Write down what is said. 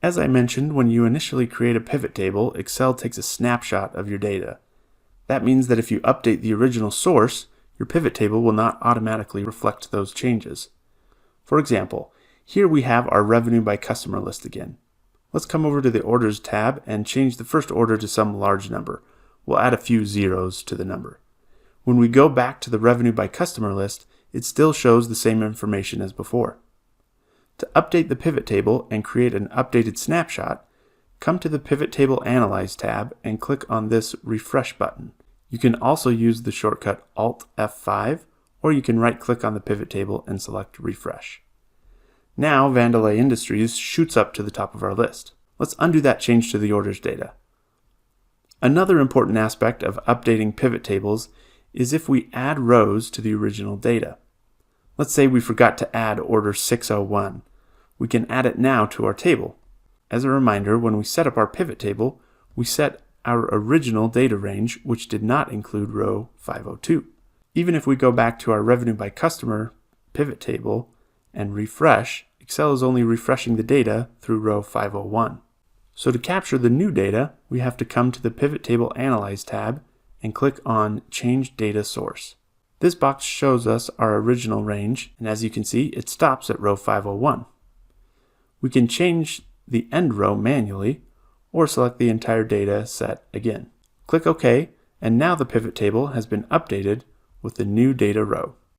As I mentioned, when you initially create a pivot table, Excel takes a snapshot of your data. That means that if you update the original source, your pivot table will not automatically reflect those changes. For example, here we have our revenue by customer list again. Let's come over to the Orders tab and change the first order to some large number. We'll add a few zeros to the number. When we go back to the revenue by customer list, it still shows the same information as before. To update the pivot table and create an updated snapshot, come to the Pivot Table Analyze tab and click on this Refresh button. You can also use the shortcut Alt F5, or you can right-click on the pivot table and select Refresh. Now Vandelay Industries shoots up to the top of our list. Let's undo that change to the orders data. Another important aspect of updating pivot tables is if we add rows to the original data. Let's say we forgot to add order 601. We can add it now to our table. As a reminder, when we set up our pivot table, we set our original data range, which did not include row 502. Even if we go back to our revenue by customer pivot table and refresh, Excel is only refreshing the data through row 501. So to capture the new data, we have to come to the Pivot Table Analyze tab and click on Change Data Source. This box shows us our original range, and as you can see, it stops at row 501. We can change the end row manually, or select the entire data set again. Click OK, and now the pivot table has been updated with the new data row.